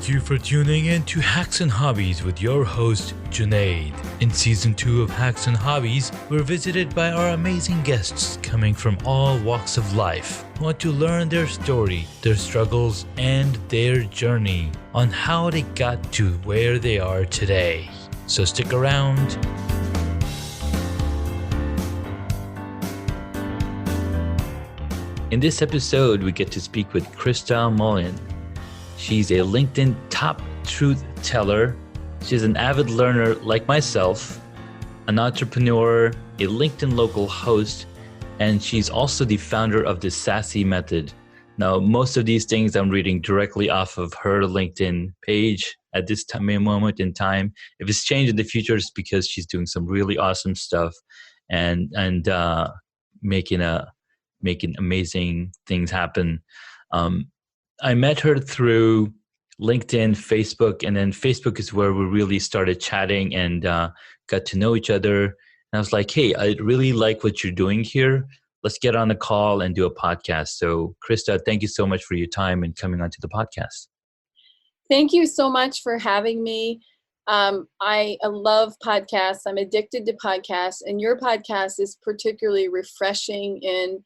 Thank you for tuning in to Hacks and Hobbies with your host, Junaid. In Season 2 of Hacks and Hobbies, we're visited by our amazing guests coming from all walks of life who want to learn their story, their struggles, and their journey on how they got to where they are today. So stick around. In this episode, we get to speak with Krista Mollion. She's a LinkedIn top truth teller. She's an avid learner like myself, an entrepreneur, a LinkedIn local host, and she's also the founder of the Sassy method. Now, most of these things I'm reading directly off of her LinkedIn page at this moment in time. If it's changed in the future, it's because she's doing some really awesome stuff and making amazing things happen. I met her through LinkedIn, Facebook, and then Facebook is where we really started chatting and got to know each other. And I was like, hey, I really like what you're doing here. Let's get on a call and do a podcast. So Krista, thank you so much for your time and coming onto the podcast. Thank you so much for having me. I love podcasts. I'm addicted to podcasts, and your podcast is particularly refreshing in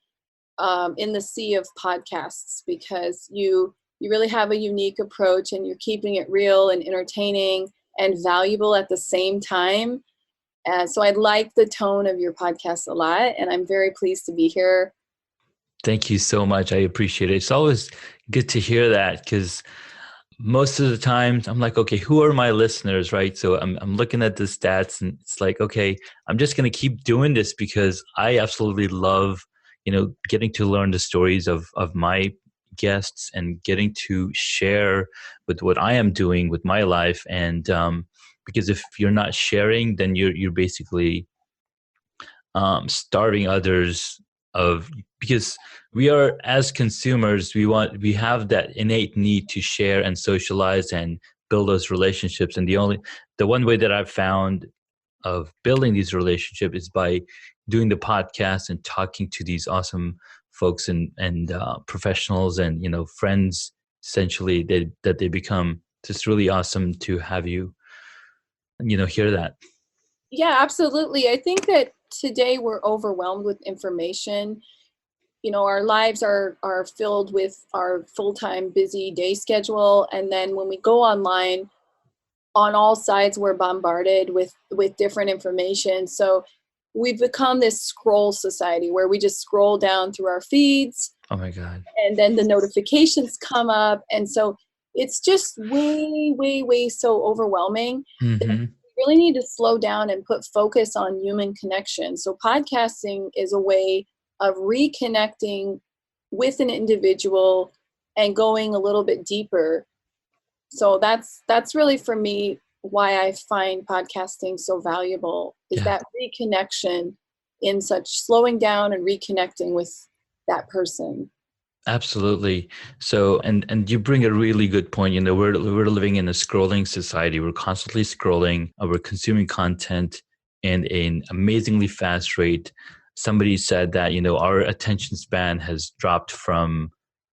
the sea of podcasts because you really have a unique approach and you're keeping it real and entertaining and valuable at the same time. So I like the tone of your podcast a lot, and I'm very pleased to be here. Thank you so much. I appreciate it. It's always good to hear that because most of the time I'm like, okay, who are my listeners, right? So I'm looking at the stats and it's like, okay, I'm just going to keep doing this because I absolutely love getting to learn the stories of my guests and getting to share with what I am doing with my life. And because if you're not sharing, then you're basically starving others because we are, as consumers, we have that innate need to share and socialize and build those relationships. And the one way that I've found of building these relationships is by doing the podcast and talking to these awesome folks and professionals and friends essentially that they become. It's really awesome to have you hear that. Yeah, absolutely. I think that today we're overwhelmed with information. Our lives are filled with our full-time busy day schedule, and then when we go online, on all sides we're bombarded with different information. So we've become this scroll society where we just scroll down through our feeds. Oh my God. And then the notifications come up. And so it's just way so overwhelming. Mm-hmm. We really need to slow down and put focus on human connection. So podcasting is a way of reconnecting with an individual and going a little bit deeper. So that's really for me why I find podcasting so valuable is that reconnection in such slowing down and reconnecting with that person. Absolutely. So, and you bring a really good point. We're living in a scrolling society. We're constantly scrolling. We're consuming content in an amazingly fast rate. Somebody said that our attention span has dropped from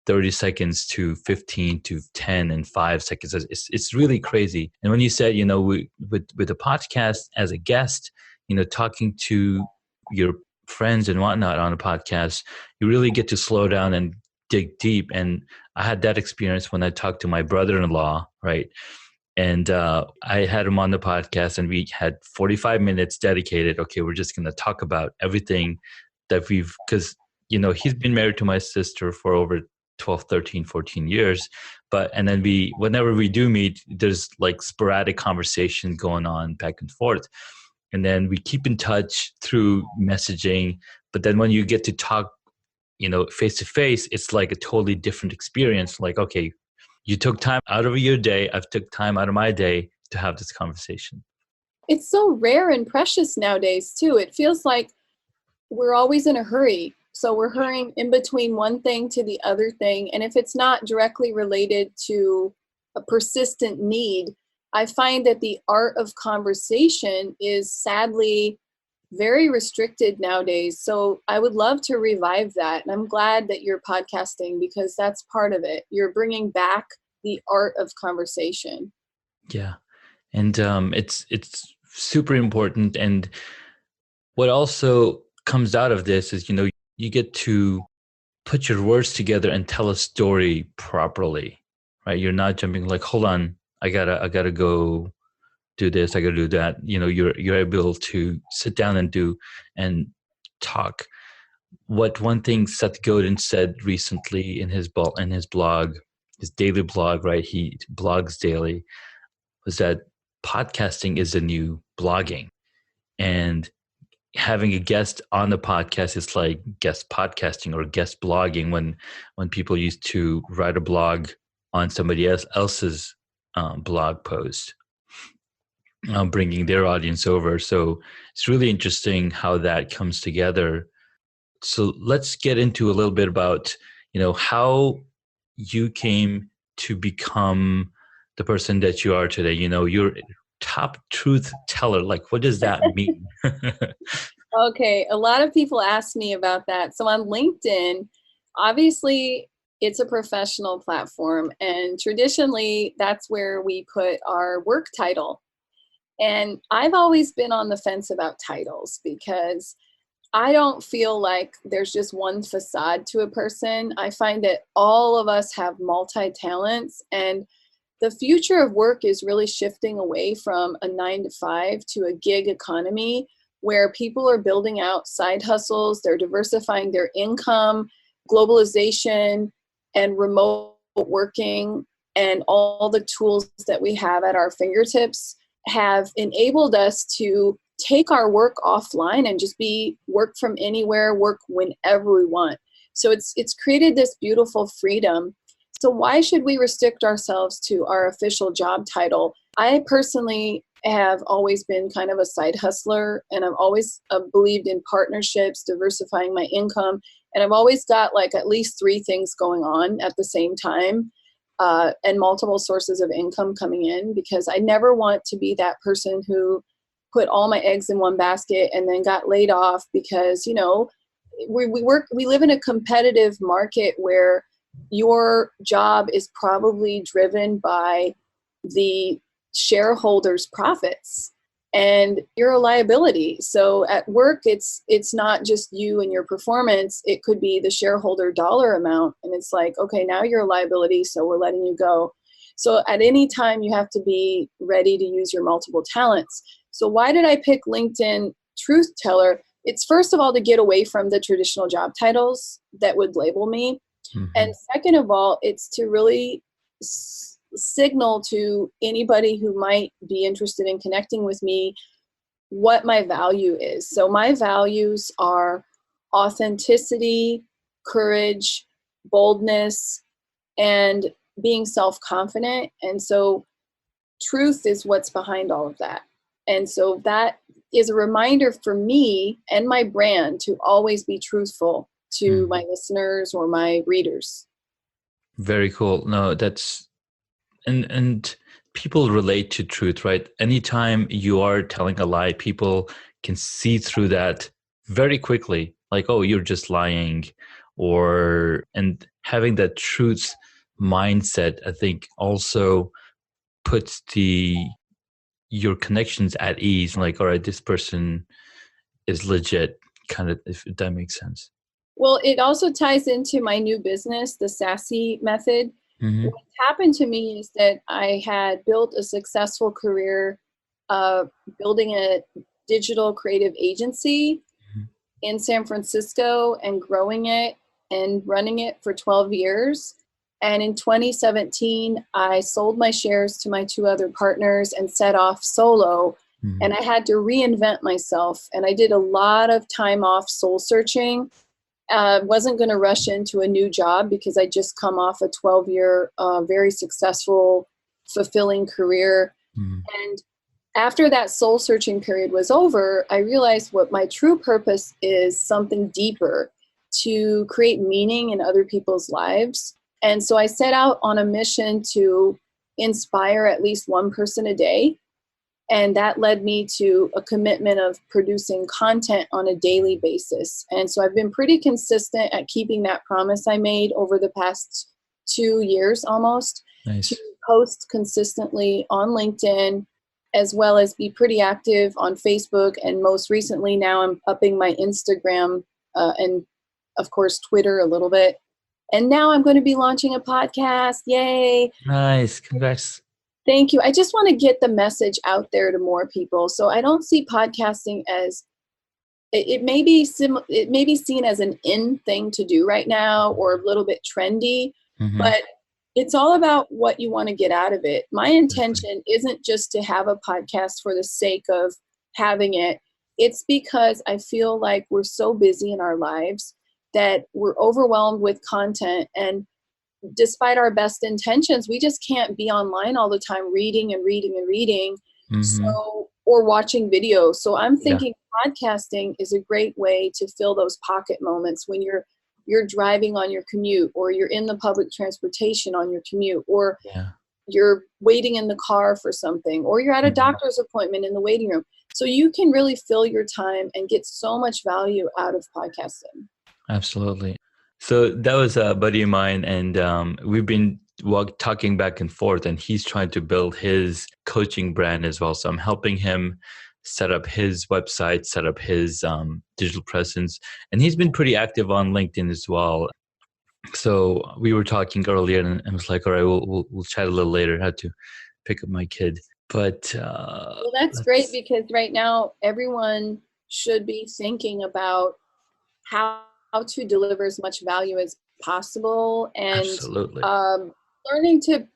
30 seconds to 15 to 10 and 5 seconds. It's really crazy. And when you said, with a podcast as a guest, talking to your friends and whatnot on a podcast, you really get to slow down and dig deep. And I had that experience when I talked to my brother-in-law, right? And I had him on the podcast and we had 45 minutes dedicated. Okay, we're just going to talk about everything that because he's been married to my sister for over 12, 13, 14 years. And then whenever we do meet, there's like sporadic conversation going on back and forth. And then we keep in touch through messaging. But then when you get to talk, face to face, it's like a totally different experience. Like, okay, you took time out of your day. I've took time out of my day to have this conversation. It's so rare and precious nowadays too. It feels like we're always in a hurry. So we're hurrying in between one thing to the other thing. And if it's not directly related to a persistent need, I find that the art of conversation is sadly very restricted nowadays. So I would love to revive that. And I'm glad that you're podcasting because that's part of it. You're bringing back the art of conversation. Yeah. And it's super important. And what also comes out of this is, you get to put your words together and tell a story properly, right? You're not jumping like, hold on, I gotta go do this, I gotta do that. You're able to sit down and talk. One thing Seth Godin said recently in his blog, his daily blog, right? He blogs daily, was that podcasting is the new blogging. And having a guest on the podcast is like guest podcasting or guest blogging when people used to write a blog on somebody else's blog post, bringing their audience over. So it's really interesting how that comes together. So let's get into a little bit about, how you came to become the person that you are today. You're top truth teller. Like, what does that mean? Okay, a lot of people ask me about that. So on LinkedIn, obviously it's a professional platform, and traditionally that's where we put our work title. And I've always been on the fence about titles because I don't feel like there's just one facade to a person. I find that all of us have multi-talents, and the future of work is really shifting away from a 9 to 5 to a gig economy where people are building out side hustles, they're diversifying their income, globalization, and remote working, and all the tools that we have at our fingertips have enabled us to take our work offline and just work from anywhere, work whenever we want. So it's created this beautiful freedom. So why should we restrict ourselves to our official job title? I personally have always been kind of a side hustler, and I've always believed in partnerships, diversifying my income, and I've always got like at least 3 things going on at the same time, and multiple sources of income coming in, because I never want to be that person who put all my eggs in one basket and then got laid off because, we live in a competitive market where your job is probably driven by the shareholders' profits, and you're a liability. So at work, it's not just you and your performance. It could be the shareholder dollar amount, and it's like, okay, now you're a liability, so we're letting you go. So at any time, you have to be ready to use your multiple talents. So why did I pick LinkedIn Truth Teller? It's first of all to get away from the traditional job titles that would label me. Mm-hmm. And second of all, it's to really signal to anybody who might be interested in connecting with me what my value is. So my values are authenticity, courage, boldness, and being self-confident. And so truth is what's behind all of that. And so that is a reminder for me and my brand to always be truthful to my listeners or my readers. Very cool. No, that's and people relate to truth, right? Anytime you are telling a lie, people can see through that very quickly. Like, oh, you're just lying, and having that truth mindset, I think, also puts your connections at ease. Like, all right, this person is legit, kind of, if that makes sense. Well, it also ties into my new business, the Sassy method. Mm-hmm. What happened to me is that I had built a successful career building a digital creative agency in San Francisco and growing it and running it for 12 years. And in 2017, I sold my shares to my 2 other partners and set off solo. Mm-hmm. And I had to reinvent myself. And I did a lot of time off soul searching. Wasn't going to rush into a new job because I just come off a 12-year, very successful, fulfilling career. Mm-hmm. And after that soul searching period was over, I realized what my true purpose is something deeper, to create meaning in other people's lives. And so I set out on a mission to inspire at least one person a day. And that led me to a commitment of producing content on a daily basis. And so I've been pretty consistent at keeping that promise I made over the past 2 years almost. to Nice. post consistently on LinkedIn, as well as be pretty active on Facebook. And most recently, now I'm upping my Instagram and, of course, Twitter a little bit. And now I'm going to be launching a podcast. Yay. Nice. Congrats. Thank you. I just want to get the message out there to more people. So I don't see podcasting as it may be it may be seen as an in thing to do right now or a little bit trendy, Mm-hmm. but it's all about what you want to get out of it. My Exactly. intention isn't just to have a podcast for the sake of having it. It's because I feel like we're so busy in our lives that we're overwhelmed with content, and despite our best intentions, we just can't be online all the time reading and reading and reading. Mm-hmm. So, or watching videos. So I'm Yeah. thinking podcasting is a great way to fill those pocket moments when you're driving on your commute, or you're in the public transportation on your commute, or Yeah. you're waiting in the car for something, or you're at a Mm-hmm. doctor's appointment in the waiting room. So you can really fill your time and get so much value out of podcasting. Absolutely. So that was a buddy of mine, and we've been talking back and forth, and he's trying to build his coaching brand as well. So I'm helping him set up his website, set up his digital presence, and he's been pretty active on LinkedIn as well. So we were talking earlier, and I was like, "All right, we'll chat a little later." I had to pick up my kid, but Well, that's great, let's because right now everyone should be thinking about how to deliver as much value as possible, and absolutely. um, learning to,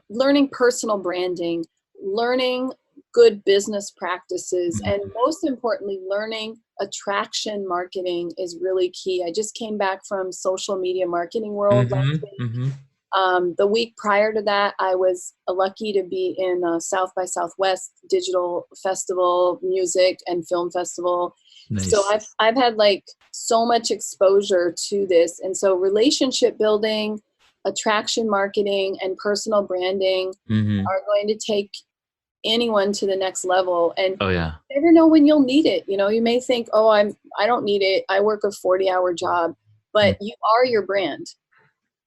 learning personal branding, learning good business practices, and Mhm. most importantly, learning attraction marketing is really key. I just came back from Social Media Marketing World last Mhm. week. Mhm. The week prior to that, I was lucky to be in South by Southwest Digital Festival, Music and Film Festival. So Nice. I've had like so much exposure to this, and so relationship building, attraction marketing, and personal branding Mhm. are going to take anyone to the next level. And Oh yeah. you never know when you'll need it. You may think, oh, I don't need it. I work a 40-hour job, Mm, but you are your brand.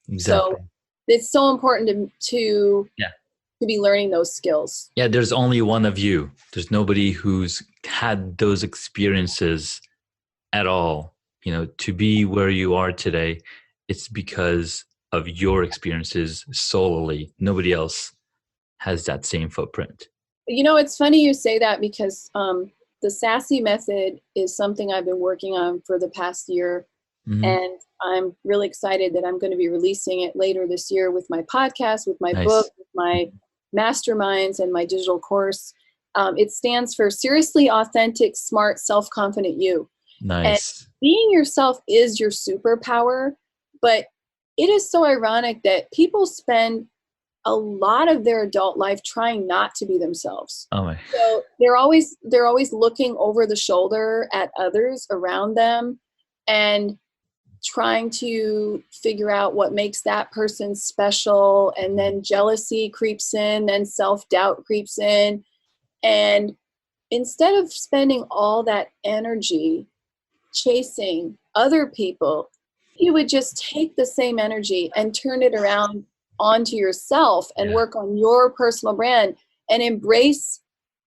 So exactly. it's so important Yeah. to be learning those skills. Yeah, there's only one of you. There's nobody who's had those experiences at all. To be where you are today, it's because of your experiences solely. Nobody else has that same footprint. It's funny you say that, because the sassy method is something I've been working on for the past year. Hmm. And I'm really excited that I'm going to be releasing it later this year with my podcast, with my book, Nice. with my masterminds, and my digital course. It stands for Seriously Authentic, Smart, Self-Confident You. And Nice. being yourself is your superpower, but it is so ironic that people spend a lot of their adult life trying not to be themselves. Oh my. So they're always looking over the shoulder at others around them, and trying to figure out what makes that person special, and then jealousy creeps in, then self-doubt creeps in. And instead of spending all that energy chasing other people, you would just take the same energy and turn it around onto yourself and Yeah. work on your personal brand and embrace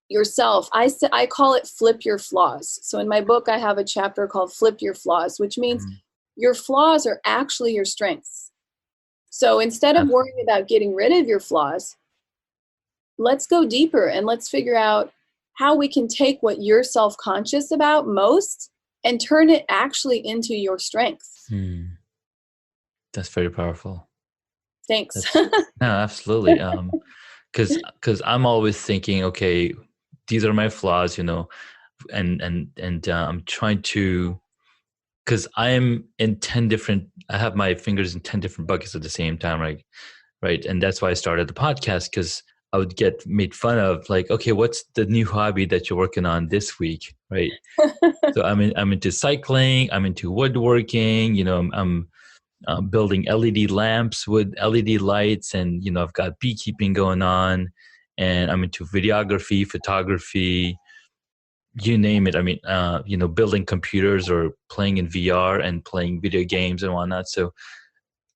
yourself. I call it flip your flaws. So in my book, I have a chapter called Flip Your Flaws, which means Mhm. your flaws are actually your strengths. So instead of Absolutely. worrying about getting rid of your flaws, let's go deeper and let's figure out how we can take what you're self-conscious about most and turn it actually into your strength. Hmm. That's very powerful. Thanks. That's no, absolutely. Because I'm always thinking, okay, these are my flaws, and I'm trying to, because I'm in 10 different, I have my fingers in 10 different buckets at the same time, right, and that's why I started the podcast, because I would get made fun of, like, okay, what's the new hobby that you're working on this week, right? So I'm into cycling, I'm into woodworking, I'm building LED lamps with LED lights, and I've got beekeeping going on, and I'm into videography, photography, you name it. I mean, building computers or playing in VR and playing video games and whatnot. So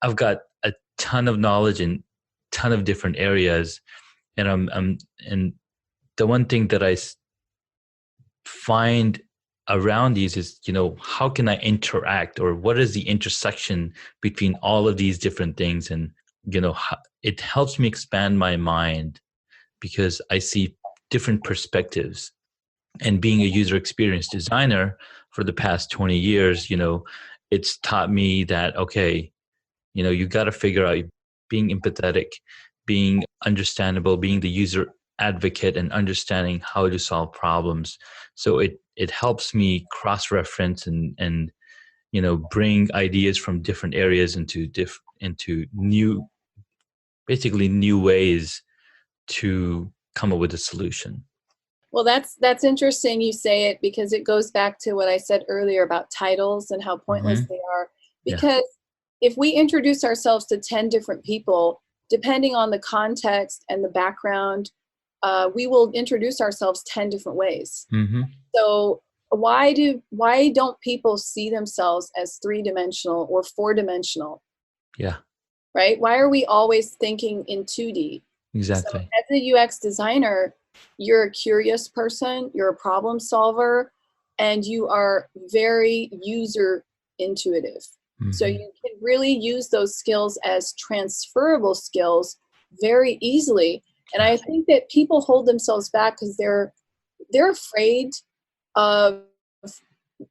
I've got a ton of knowledge in ton of different areas. And and the one thing that find around these is, how can I interact, or what is the intersection between all of these different things? And, it helps me expand my mind because I see different perspectives. And being a user experience designer for the past 20 years, it's taught me that, okay, you got to figure out being empathetic, being understandable, being the user advocate, and understanding how to solve problems. So it helps me cross-reference and bring ideas from different areas into basically new ways to come up with a solution. Well, that's interesting you say it, because it goes back to what I said earlier about titles and how pointless they are. Yeah. Because if we introduce ourselves to 10 different people, depending on the context and the background, we will introduce ourselves 10 different ways. So why don't people see themselves as 3-dimensional or 4-dimensional? Yeah. Right? Why are we always thinking in 2D? Exactly. So as a UX designer, you're a curious person, you're a problem solver, and you are very user intuitive. So you can really use those skills as transferable skills very easily. And I think that people hold themselves back because they're afraid of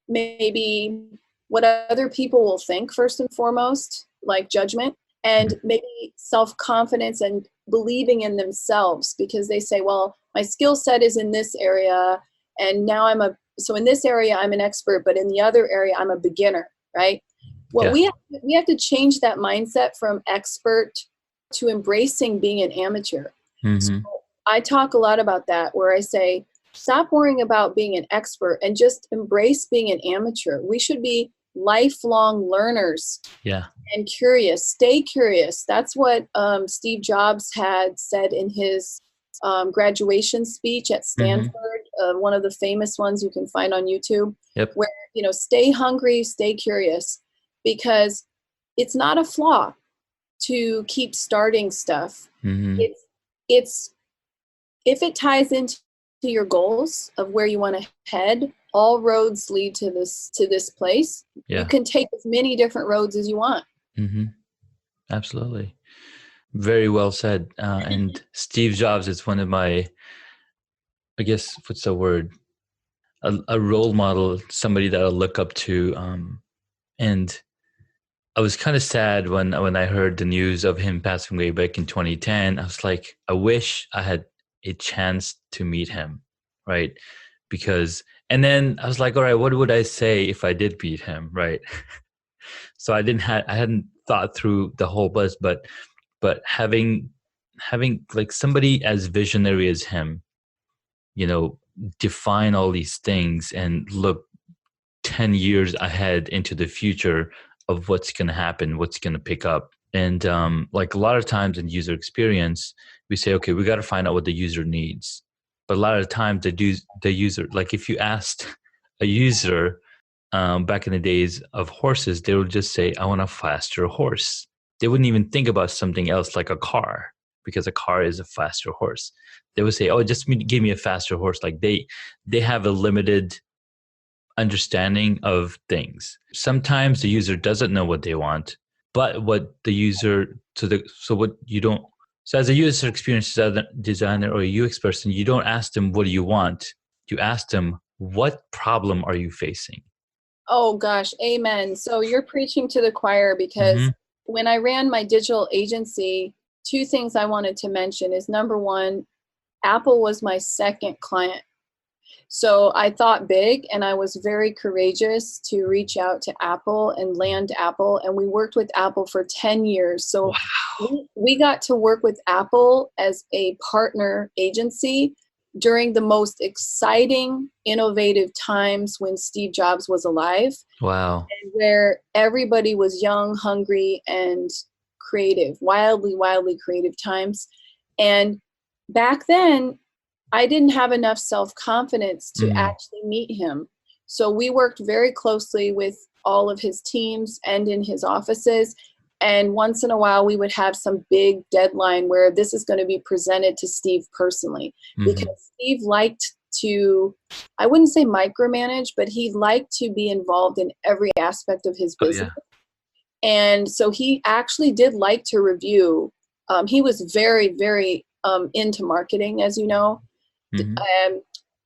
maybe what other people will think, first and foremost, like judgment, and maybe self-confidence and believing in themselves, because they say, well, my skill set is in this area, and now so in this area I'm an expert, but in the other area I'm a beginner, right? Well, we have to change that mindset from expert to embracing being an amateur. So I talk a lot about that, where I say, stop worrying about being an expert and just embrace being an amateur. We should be lifelong learners. Yeah. And curious. Stay curious. That's what Steve Jobs had said in his graduation speech at Stanford, one of the famous ones you can find on YouTube, where, stay hungry, stay curious, because it's not a flaw to keep starting stuff. It's if it ties into your goals of where you want to head, all roads lead to this place. You can take as many different roads as you want. Absolutely. Very well said. And Steve Jobs is one of my, I guess, what's the word? A role model, somebody that I look up to. And I was kind of sad when I heard the news of him passing away back in 2010. I was like, I wish I had a chance to meet him, right? And then I was like, all right, what would I say if I did meet him, right? So I hadn't thought through the whole list, but having like somebody as visionary as him, define all these things and look 10 years ahead into the future of what's going to happen, what's going to pick up. And like a lot of times in user experience, we say, okay, we got to find out what the user needs. But a lot of times the user, like if you asked a user back in the days of horses, they would just say, I want a faster horse. They wouldn't even think about something else like a car, because a car is a faster horse. They would say, oh, just give me a faster horse. Like they have a limited understanding of things. Sometimes the user doesn't know what they want, but what the user, so as a user experience designer or a UX person, you don't ask them, what do you want? You ask them, what problem are you facing? Oh gosh, amen. So you're preaching to the choir, because when I ran my digital agency, 2 things I wanted to mention is, number one, Apple was my second client. So I thought big, and I was very courageous to reach out to Apple and land Apple. And we worked with Apple for 10 years. So we got to work with Apple as a partner agency during the most exciting, innovative times when Steve Jobs was alive. Wow. And where everybody was young, hungry, and creative, wildly, wildly creative times. And back then, I didn't have enough self-confidence to actually meet him. So we worked very closely with all of his teams and in his offices. And once in a while, we would have some big deadline where this is going to be presented to Steve personally, because Steve liked to, I wouldn't say micromanage, but he liked to be involved in every aspect of his Oh, business. yeah. And so he actually did like to review. He was very, very into marketing, as you know.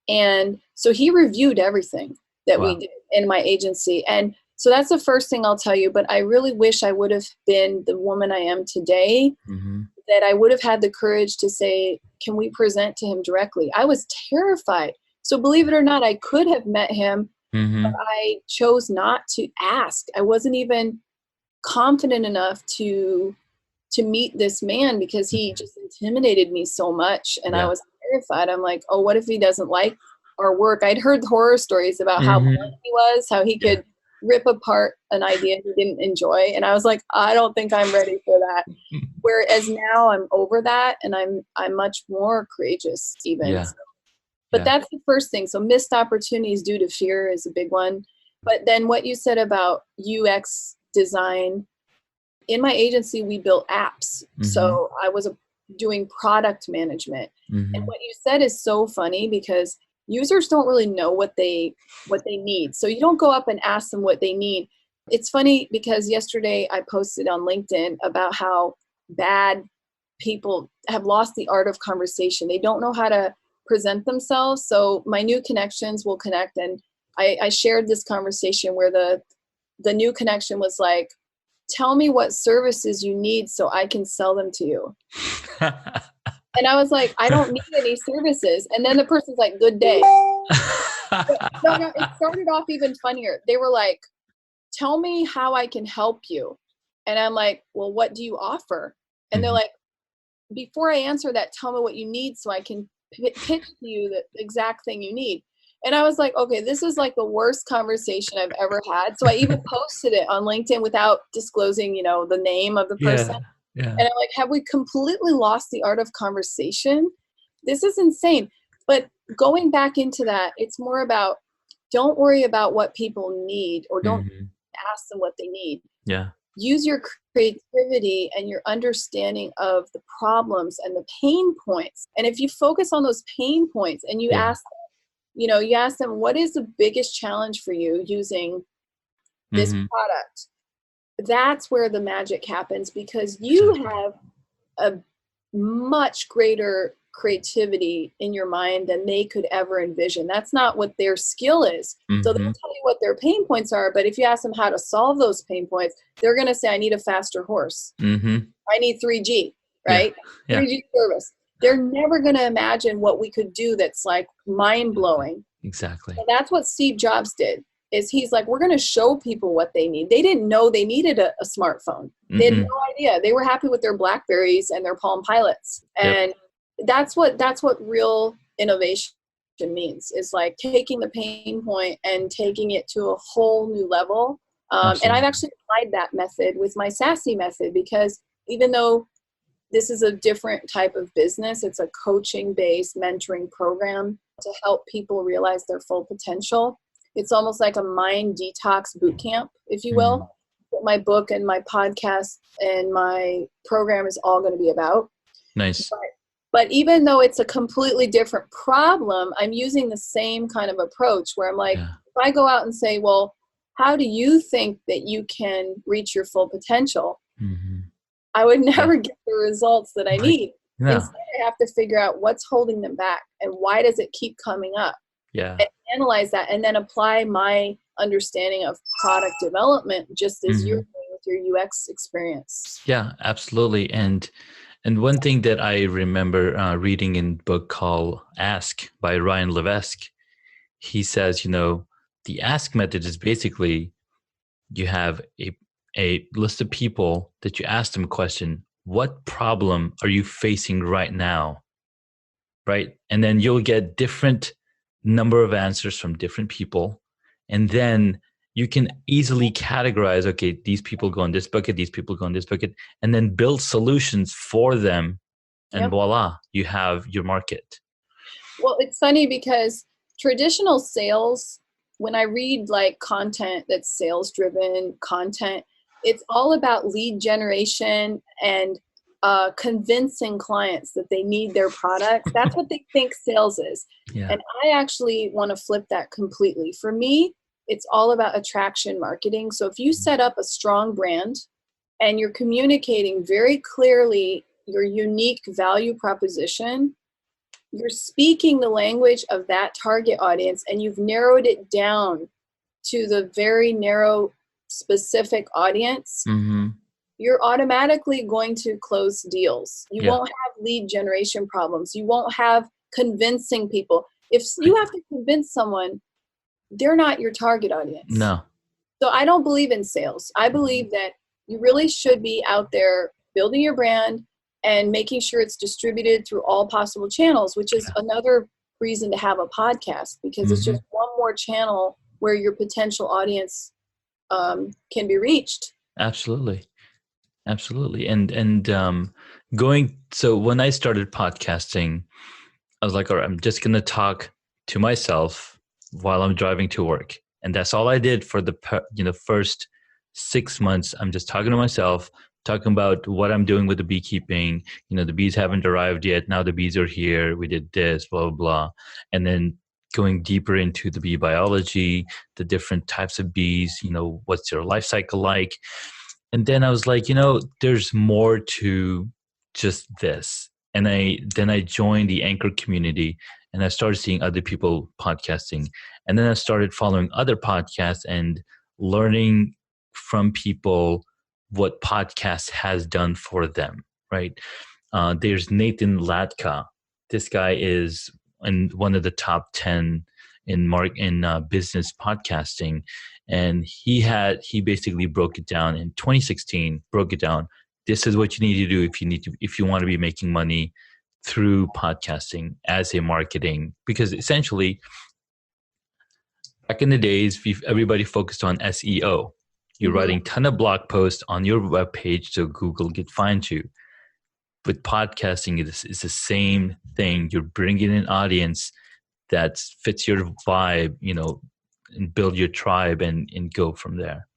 And so he reviewed everything that we Wow. did in my agency. And so that's the first thing I'll tell you. But I really wish I would have been the woman I am today, that I would have had the courage to say, can we present to him directly? I was terrified. So believe it or not, I could have met him, but I chose not to ask. I wasn't even confident enough to meet this man because he just intimidated me so much, and I Yeah. was terrified. I'm like, oh, what if he doesn't like our work? I'd heard horror stories about how blunt he was, how he could rip apart an idea he didn't enjoy, and I was like, I don't think I'm ready for that. Whereas now I'm over that, and I'm much more courageous even. Yeah. But that's the first thing. So missed opportunities due to fear is a big one. But then what you said about UX design, in my agency, we built apps. So I was doing product management. And what you said is so funny because users don't really know what they need. So you don't go up and ask them what they need. It's funny because yesterday I posted on LinkedIn about how bad people have lost the art of conversation. They don't know how to present themselves. So my new connections will connect. And I shared this conversation where the new connection was like, tell me what services you need so I can sell them to you. And I was like, I don't need any services. And then the person's like, good day. No, it started off even funnier. They were like, tell me how I can help you. And I'm like, well, what do you offer? And they're like, before I answer that, tell me what you need so I can pitch to you the exact thing you need. And I was like, okay, this is like the worst conversation I've ever had. So I even posted it on LinkedIn without disclosing, the name of the person. Yeah. And I'm like, have we completely lost the art of conversation? This is insane. But going back into that, it's more about, don't worry about what people need, or don't ask them what they need. Yeah. Use your creativity and your understanding of the problems and the pain points. And if you focus on those pain points and you ask them, you ask them, what is the biggest challenge for you using this product? That's where the magic happens, because you have a much greater creativity in your mind than they could ever envision. That's not what their skill is. So they'll tell you what their pain points are, but if you ask them how to solve those pain points, they're going to say, I need a faster horse. I need 3G, right? 3G service. They're never going to imagine what we could do that's like mind-blowing. Exactly. And that's what Steve Jobs did. Is he's like, we're going to show people what they need. They didn't know they needed a smartphone. They had no idea. They were happy with their Blackberries and their Palm Pilots. And that's what real innovation means, is like taking the pain point and taking it to a whole new level. And I've actually applied that method with my sassy method, because even though this is a different type of business, it's a coaching-based mentoring program to help people realize their full potential. It's almost like a mind detox boot camp, if you will. My book and my podcast and my program is all going to be about. Nice. But even though it's a completely different problem, I'm using the same kind of approach where I'm like, if I go out and say, well, how do you think that you can reach your full potential? I would never get the results that I need. Instead, I have to figure out what's holding them back and why does it keep coming up. And analyze that, and then apply my understanding of product development, just as you're doing with your UX experience. Yeah, absolutely. And one thing that I remember reading in a book called Ask by Ryan Levesque, he says, the ask method is basically, you have a list of people that you ask them a question, what problem are you facing right now? Right? And then you'll get different number of answers from different people. And then you can easily categorize, okay, these people go in this bucket, these people go in this bucket, and then build solutions for them. And voila, you have your market. Well, it's funny because traditional sales, when I read like content that's sales driven content, it's all about lead generation and convincing clients that they need their products. That's what they think sales is. Yeah. And I actually want to flip that completely. For me, it's all about attraction marketing. So if you set up a strong brand and you're communicating very clearly your unique value proposition, you're speaking the language of that target audience, and you've narrowed it down to the very narrow, specific audience, Mm-hmm. you're automatically going to close deals. You Yeah. won't have lead generation problems. You won't have convincing people. If you have to convince someone, they're not your target audience. No. So I don't believe in sales. I believe that you really should be out there building your brand and making sure it's distributed through all possible channels, which is another reason to have a podcast, because it's just one more channel where your potential audience can be reached. Absolutely. And so when I started podcasting, I was like, all right, I'm just going to talk to myself while I'm driving to work. And that's all I did for the first 6 months. I'm just talking to myself, talking about what I'm doing with the beekeeping. The bees haven't arrived yet. Now the bees are here. We did this, blah, blah, blah. And then going deeper into the bee biology, the different types of bees, what's their life cycle like. And then I was like, there's more to just this. And then I joined the Anchor community, and I started seeing other people podcasting. And then I started following other podcasts and learning from people what podcast has done for them, right? There's Nathan Latka. This guy is in one of the top 10 in business podcasting. And he basically broke it down in 2016, This is what you need to do if you want to be making money through podcasting as a marketing, because essentially back in the days, everybody focused on SEO. You're writing a ton of blog posts on your webpage so Google can find you. With podcasting, it's the same thing. You're bringing in an audience that fits your vibe, and build your tribe and go from there.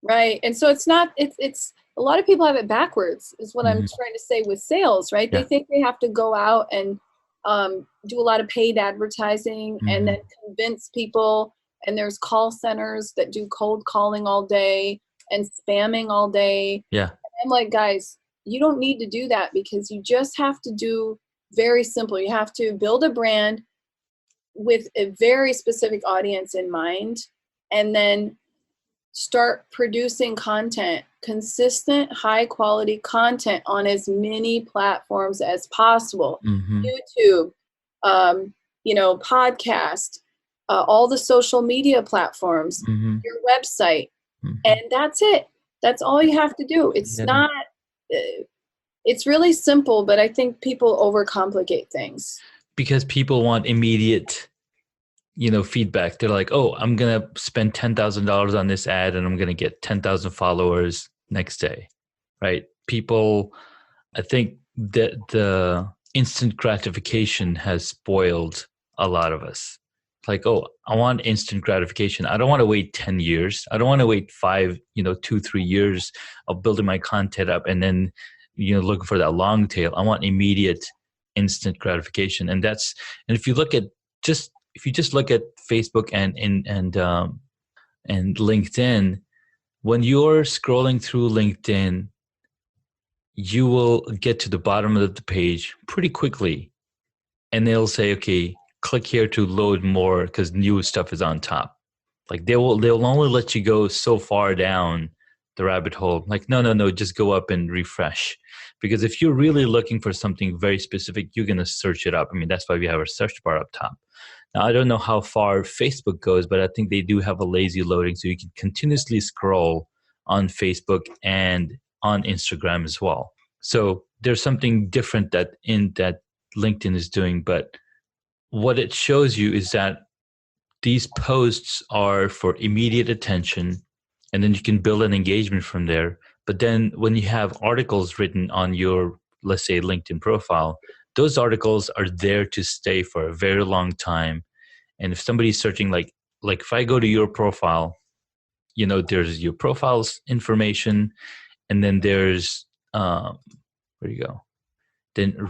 Right. And so it's a lot of people have it backwards is what I'm trying to say with sales, right? Yeah. They think they have to go out and do a lot of paid advertising and then convince people. And there's call centers that do cold calling all day and spamming all day. Yeah. I'm like, guys, you don't need to do that, because you just have to do very simple. You have to build a brand with a very specific audience in mind, and then start producing content, consistent, high quality content on as many platforms as possible. YouTube, podcast, all the social media platforms, your website, and that's it. That's all you have to do. It's not, it's really simple, but I think people overcomplicate things. Because people want immediate feedback. They're like, oh, I'm going to spend $10,000 on this ad and I'm going to get 10,000 followers next day, right? People, I think that the instant gratification has spoiled a lot of us. Like, oh, I want instant gratification. I don't want to wait 10 years. I don't want to wait 2-3 years of building my content up and then, looking for that long tail. I want immediate instant gratification. And if you just look at Facebook and LinkedIn, when you're scrolling through LinkedIn, you will get to the bottom of the page pretty quickly, and they'll say, okay, click here to load more because new stuff is on top. Like they'll only let you go so far down the rabbit hole. Like, no, just go up and refresh. Because if you're really looking for something very specific, you're going to search it up. I mean, that's why we have our search bar up top. Now, I don't know how far Facebook goes, but I think they do have a lazy loading, so you can continuously scroll on Facebook and on Instagram as well. So there's something different that LinkedIn is doing, but what it shows you is that these posts are for immediate attention, and then you can build an engagement from there. But then when you have articles written on your, let's say, LinkedIn profile, those articles are there to stay for a very long time. And if somebody's searching, like if I go to your profile there's your profiles information, and then there's where do you go? Then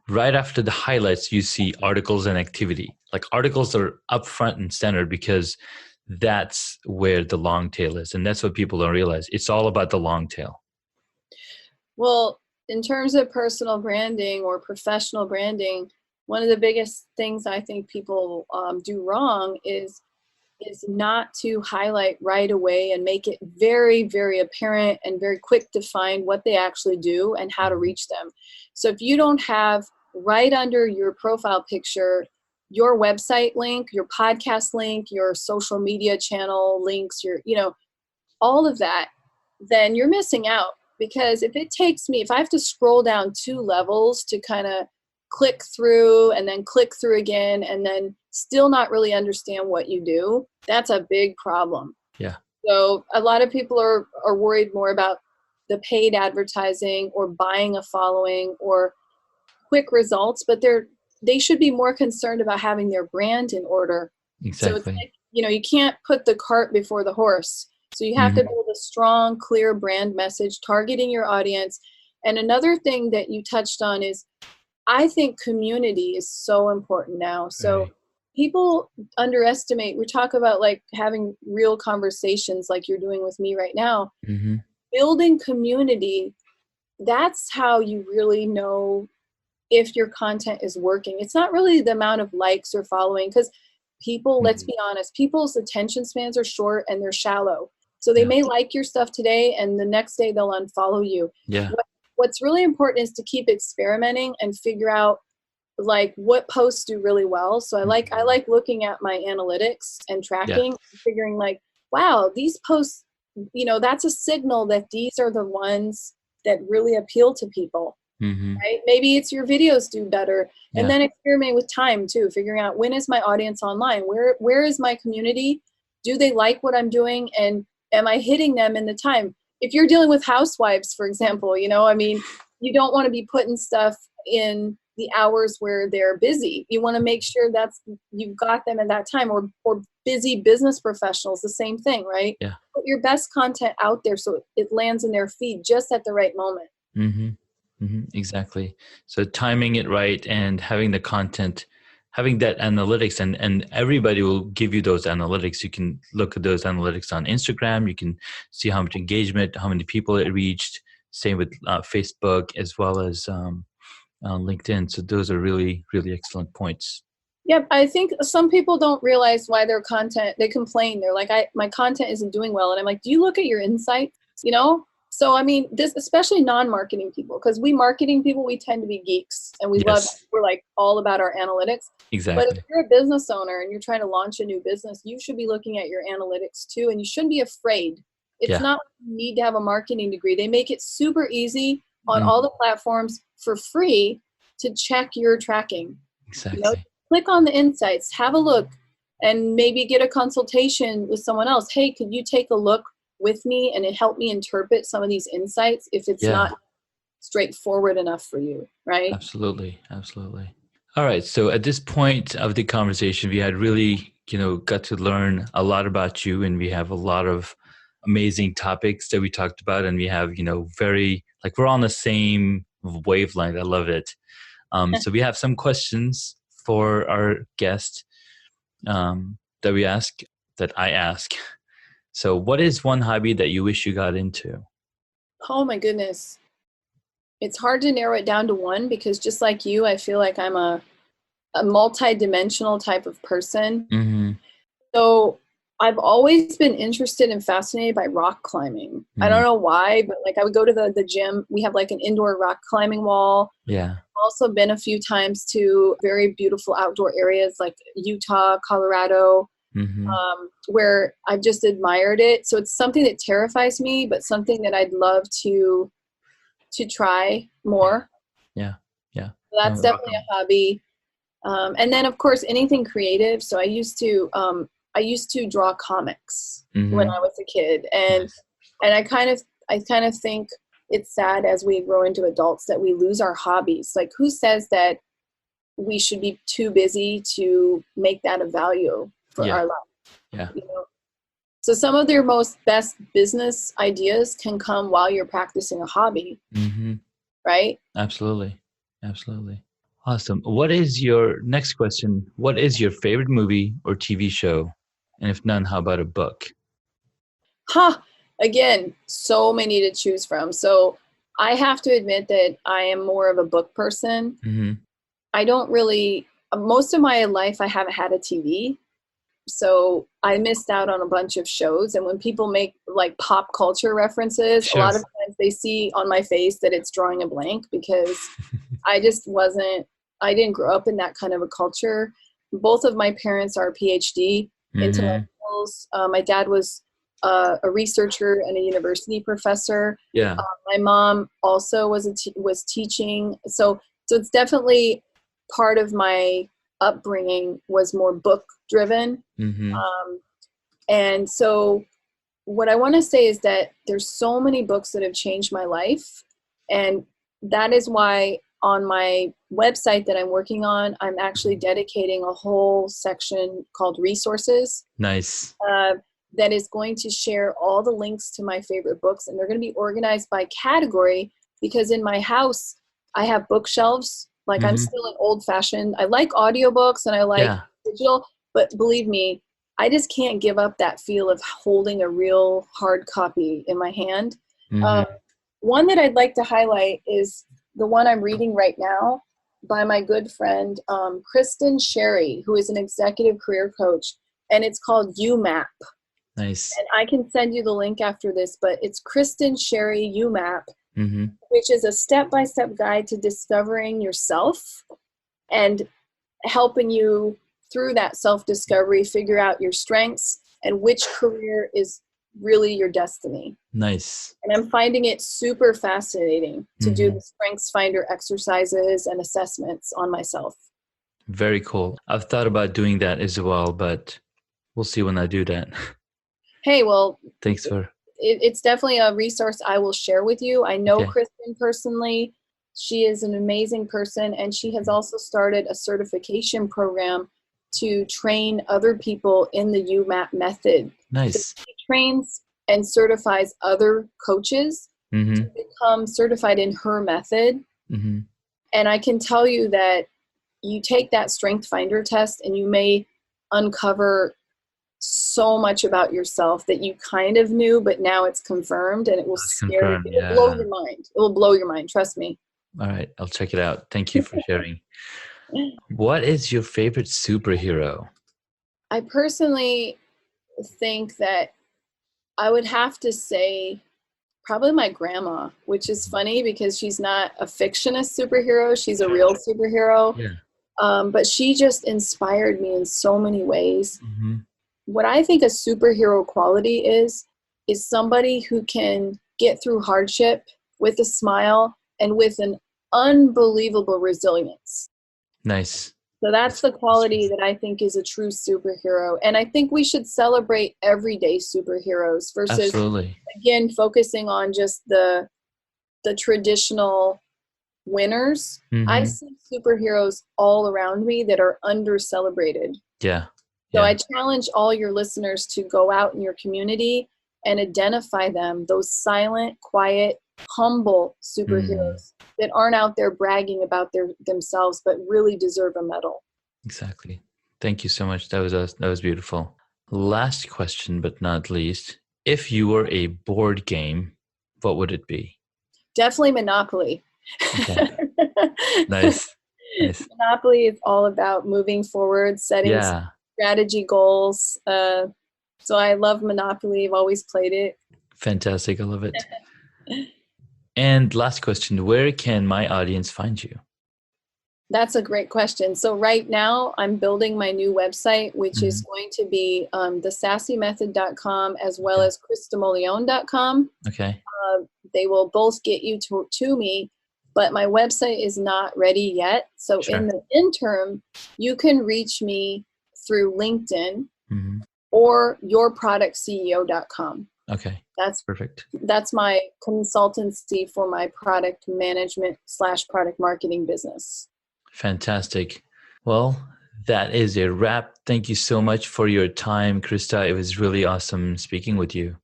right after the highlights, you see articles and activity. Like articles are up front and center because that's where the long tail is. And that's what people don't realize. It's all about the long tail. Well, in terms of personal branding or professional branding, one of the biggest things I think people do wrong is not to highlight right away and make it very, very apparent and very quick to find what they actually do and how to reach them. So if you don't have right under your profile picture your website link, your podcast link, your social media channel links, all of that, then you're missing out. Because if I have to scroll down 2 levels to kind of click through and then click through again and then still not really understand what you do, that's a big problem. Yeah. So a lot of people are worried more about the paid advertising or buying a following or quick results, but they should be more concerned about having their brand in order. Exactly. So it's like, you can't put the cart before the horse. So you have to build a strong, clear brand message targeting your audience. And another thing that you touched on is I think community is so important now. So people underestimate, we talk about like having real conversations like you're doing with me right now. Building community, that's how you really know if your content is working. It's not really the amount of likes or following, because people, let's be honest, people's attention spans are short and they're shallow. So they may like your stuff today and the next day they'll unfollow you. Yeah. What's really important is to keep experimenting and figure out like what posts do really well. So I like looking at my analytics and tracking, and figuring like, wow, these posts, that's a signal that these are the ones that really appeal to people. Right? Maybe it's your videos do better. And then experiment with time too, figuring out when is my audience online? Where is my community? Do they like what I'm doing? And am I hitting them in the time? If you're dealing with housewives, for example, you don't want to be putting stuff in the hours where they're busy. You want to make sure you've got them at that time, or busy business professionals, the same thing, right? Yeah. Put your best content out there so it lands in their feed just at the right moment. Exactly. So timing it right and having the content, having that analytics, and everybody will give you those analytics. You can look at those analytics on Instagram. You can see how much engagement, how many people it reached. Same with Facebook as well as LinkedIn. So those are really, really excellent points. Yep. I think some people don't realize why their content, they complain. They're like, my content isn't doing well. And I'm like, do you look at your insights? So, I mean, this, especially non-marketing people, because we marketing people, we tend to be geeks and we're like all about our analytics. Exactly. But if you're a business owner and you're trying to launch a new business, you should be looking at your analytics too. And you shouldn't be afraid. It's not like you need to have a marketing degree. They make it super easy on all the platforms for free to check your tracking. Exactly. Click on the insights, have a look, and maybe get a consultation with someone else. Hey, could you take a look with me and it helped me interpret some of these insights if it's not straightforward enough for you, right? Absolutely. All right. So at this point of the conversation, we had really, got to learn a lot about you, and we have a lot of amazing topics that we talked about, and we have, we're on the same wavelength. I love it. So we have some questions for our guest that I ask. So what is one hobby that you wish you got into? Oh my goodness. It's hard to narrow it down to one, because just like you, I feel like I'm a multi-dimensional type of person. So I've always been interested and fascinated by rock climbing. I don't know why, but like I would go to the gym. We have like an indoor rock climbing wall. Yeah. Also been a few times to very beautiful outdoor areas like Utah, Colorado, where I've just admired it. So it's something that terrifies me, but something that I'd love to try more. Yeah. So that's definitely a hobby. And then of course anything creative. So I used to draw comics when I was a kid, and I kind of think it's sad as we grow into adults that we lose our hobbies. Like, who says that we should be too busy to make that a value for our life? Yeah. So some of your most best business ideas can come while you're practicing a hobby, right? Absolutely. Absolutely. Awesome. What is your next question? What is your favorite movie or TV show? And if none, how about a book? Again, so many to choose from. So I have to admit that I am more of a book person. I don't really, most of my life, I haven't had a TV. So I missed out on a bunch of shows. And when people make like pop culture references, a lot of times they see on my face that it's drawing a blank because I didn't grow up in that kind of a culture. Both of my parents are PhD intellectuals. My dad was a researcher and a university professor. Yeah. My mom also was teaching. So it's definitely part of my upbringing was more book driven. And so what I want to say is that there's so many books that have changed my life. And that is why on my website that I'm working on, I'm actually dedicating a whole section called resources. Nice. That is going to share all the links to my favorite books. And they're going to be organized by category because in my house, I have bookshelves. Like I'm still an old fashioned, I like audiobooks and I like digital, but believe me, I just can't give up that feel of holding a real hard copy in my hand. One that I'd like to highlight is the one I'm reading right now by my good friend, Kristen Sherry, who is an executive career coach, and it's called UMAP. Nice. And I can send you the link after this, but it's Kristen Sherry UMAP, which is a step-by-step guide to discovering yourself and helping you through that self-discovery, figure out your strengths and which career is really your destiny. Nice. And I'm finding it super fascinating to do the Strengths Finder exercises and assessments on myself. Very cool. I've thought about doing that as well, but we'll see when I do that. Hey, well, thanks for it's definitely a resource I will share with you. I know Kristen personally. She is an amazing person, and she has also started a certification program to train other people in the UMAP method. Nice. So she trains and certifies other coaches to become certified in her method. And I can tell you that you take that Strength Finder test and you may uncover so much about yourself that you kind of knew, but now it's confirmed, and it will scare you. It will blow your mind. It will blow your mind. Trust me. All right. I'll check it out. Thank you for sharing. What is your favorite superhero? I personally think that I would have to say probably my grandma, which is funny because she's not a fictionist superhero. She's a real superhero. But she just inspired me in so many ways. What I think a superhero quality is somebody who can get through hardship with a smile and with an unbelievable resilience. Nice. So that's the quality that I think is a true superhero. And I think we should celebrate everyday superheroes versus, again, focusing on just the traditional winners. I see superheroes all around me that are under-celebrated. So I challenge all your listeners to go out in your community and identify them, those silent, quiet, humble superheroes that aren't out there bragging about themselves, but really deserve a medal. Exactly. Thank you so much. That was beautiful. Last question, but not least. If you were a board game, what would it be? Definitely Monopoly. Okay. Nice. Monopoly is all about moving forward, setting strategy goals. So I love Monopoly. I've always played it. Fantastic. I love it. And last question, where can my audience find you? That's a great question. So right now I'm building my new website, which is going to be thesassymethod.com as well as kristamollion.com. Okay. They will both get you to me, but my website is not ready yet. So in the interim, you can reach me through LinkedIn or yourproductceo.com. Okay. That's perfect. That's my consultancy for my product management / product marketing business. Fantastic. Well, that is a wrap. Thank you so much for your time, Krista. It was really awesome speaking with you.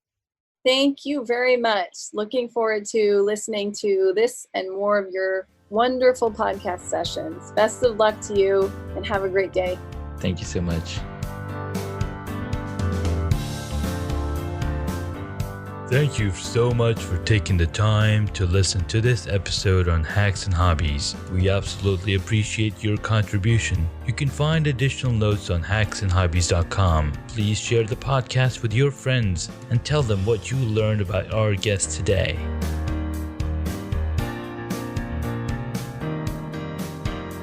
Thank you very much. Looking forward to listening to this and more of your wonderful podcast sessions. Best of luck to you and have a great day. Thank you so much. Thank you so much for taking the time to listen to this episode on Hacks and Hobbies. We absolutely appreciate your contribution. You can find additional notes on hacksandhobbies.com. Please share the podcast with your friends and tell them what you learned about our guest today.